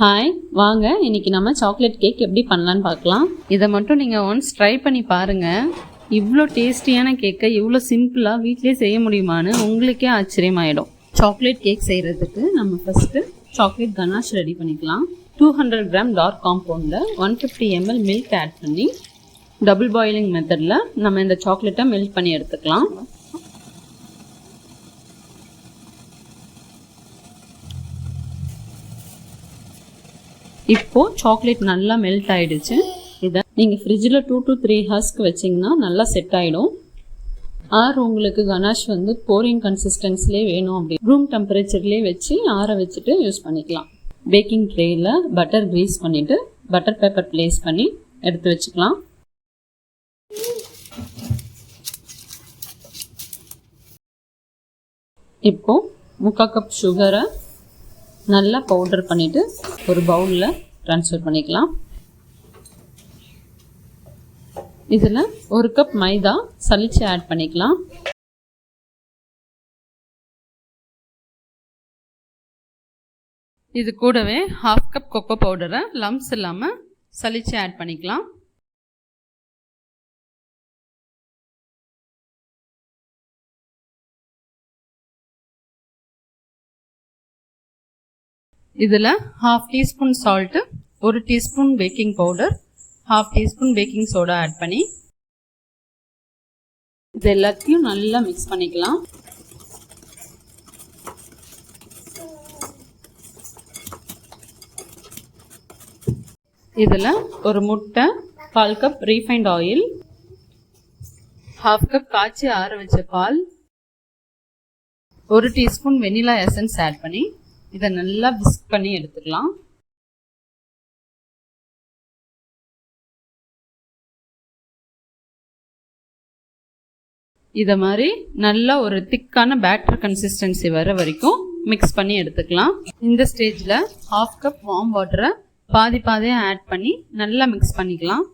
Hi, வாங்க இன்னைக்கு நம்ம சாக்லேட் கேக் எப்படி பண்ணலான்னு பார்க்கலாம். இதை மட்டும் நீங்கள் ஒன்ஸ் ட்ரை பண்ணி பாருங்கள். இவ்வளோ டேஸ்டியான கேக்கை இவ்வளோ சிம்பிளாக வீட்டிலே செய்ய முடியுமான்னு உங்களுக்கே ஆச்சரியமாயிடும். சாக்லேட் கேக் செய்கிறதுக்கு நம்ம ஃபஸ்ட்டு சாக்லேட் கனாஷ் ரெடி பண்ணிக்கலாம். 200 கிராம் டார்க் காம்பவுண்டில் 150 ml மில்க் ஆட் பண்ணி டபுள் பாயிலிங் மெத்தடில் நம்ம இந்த சாக்லேட்டை மெல்ட் பண்ணி எடுத்துக்கலாம். இப்போ சாக்லேட் நல்லா மெல்ட் ஆயிடுச்சு. இதை நீங்கள் ஃப்ரிட்ஜில் 2 to 3 ஹவர்ஸ்க்கு வச்சிங்கன்னா நல்லா செட் ஆகிடும். ஆர் உங்களுக்கு கனாஷ் போரிங் கன்சிஸ்டன்சிலே வேணும் அப்படி ரூம் டெம்பரேச்சர்லேயே வச்சு ஆற வச்சுட்டு யூஸ் பண்ணிக்கலாம். பேக்கிங் ட்ரேயில் பட்டர் க்ரீஸ் பண்ணிவிட்டு பட்டர் பேப்பர் ப்ளேஸ் பண்ணி எடுத்து வச்சுக்கலாம். இப்போது 3/4 கப் சுகரை நல்லா பவுடர் பண்ணிவிட்டு ஒரு பவுலில் ட்ரான்ஸ்ஃபர் பண்ணிக்கலாம். இதில் 1 கப் மைதா சலிச்சு ஆட் பண்ணிக்கலாம். இது கூடவே 1/2 கப் கொக்கோ பவுடரை லம்ப்ஸ் இல்லாமல் சலிச்சு ஆட் பண்ணிக்கலாம். இதில் 1/2 teaspoon salt, 1 teaspoon baking powder, 1/2 teaspoon baking soda add பண்ணி இது எல்லாத்தையும் நல்லா மிக்ஸ் பண்ணிக்கலாம். இதில் ஒரு முட்டை, 1/4 கப் ரீஃபைண்ட் ஆயில், 1/2 கப் காய்ச்சி ஆற வச்ச பால், 1 டீஸ்பூன் வெனிலா எசன்ஸ் ஆட் பண்ணி இதை நல்லா விஸ்க் பண்ணி எடுத்துக்கலாம். இதை மாதிரி நல்லா ஒரு திக்கான பேட்டர் கன்சிஸ்டன்சி வர வரைக்கும் மிக்ஸ் பண்ணி எடுத்துக்கலாம். இந்த ஸ்டேஜில் 1/2 கப் வார்ம் வாட்டரை பாதியாக ஆட் பண்ணி நல்லா மிக்ஸ் பண்ணிக்கலாம்.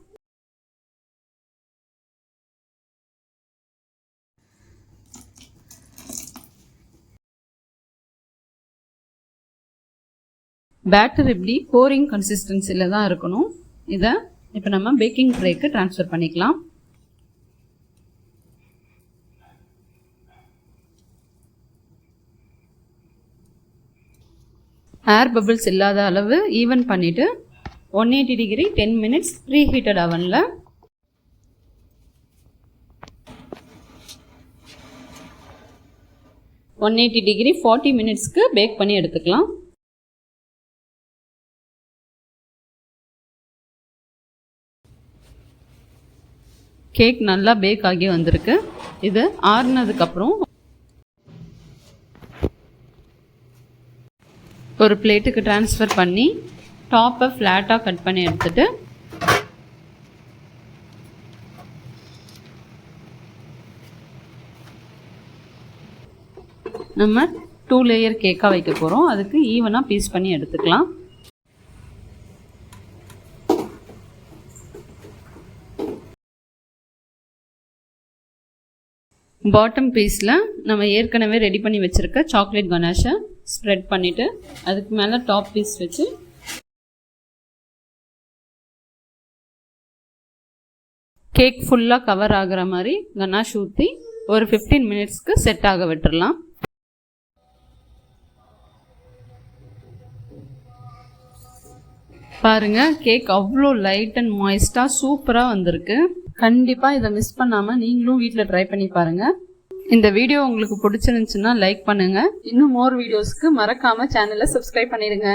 பேட்டர் இப்படி போரிங் கன்சிஸ்டன்சியில் தான் இருக்கணும். இதை இப்போ நம்ம பேக்கிங் ட்ரேக்கு ட்ரான்ஸ்ஃபர் பண்ணிக்கலாம். ஏர் பபிள்ஸ் இல்லாத அளவு ஈவன் பண்ணிவிட்டு 180 டிகிரி 10 மினிட்ஸ் ப்ரீ ஹீட்டட் அவனில் 180 டிகிரி 40 மினிட்ஸ்க்கு பேக் பண்ணி எடுத்துக்கலாம். கேக் நல்லா பேக் ஆகி வந்திருக்கு. இது ஆறுனதுக்கப்புறம் ஒரு பிளேட்டுக்கு ட்ரான்ஸ்ஃபர் பண்ணி டாப்பை ஃப்ளாட்டாக கட் பண்ணி எடுத்துட்டு நம்ம 2 லேயர் கேக்காக வைக்க போகிறோம். அதுக்கு ஈவனாக பீஸ் பண்ணி எடுத்துக்கலாம். பாட்டம் பீஸில் நம்ம ஏற்கனவே ரெடி பண்ணி வச்சுருக்க சாக்லேட் கனாஷை ஸ்ப்ரெட் பண்ணிவிட்டு அதுக்கு மேலே டாப் பீஸ் வச்சு கேக் ஃபுல்லாக கவர் ஆகிற மாதிரி கனாஷ் ஊற்றி ஒரு 15 மினிட்ஸ்க்கு செட் ஆக விட்டுடலாம். பாருங்கள், கேக் அவ்வளோ லைட் அண்ட் மாய்ஸ்டாக சூப்பராக வந்திருக்கு. கண்டிப்பாக இதை மிஸ் பண்ணாமல் நீங்களும் வீட்டில் ட்ரை பண்ணி பாருங்கள். இந்த வீடியோ உங்களுக்கு பிடிச்சிருந்துச்சுன்னா லைக் பண்ணுங்கள். இன்னும் மோர் வீடியோஸ்க்கு மறக்காமல் சேனலை சப்ஸ்கிரைப் பண்ணிடுங்க.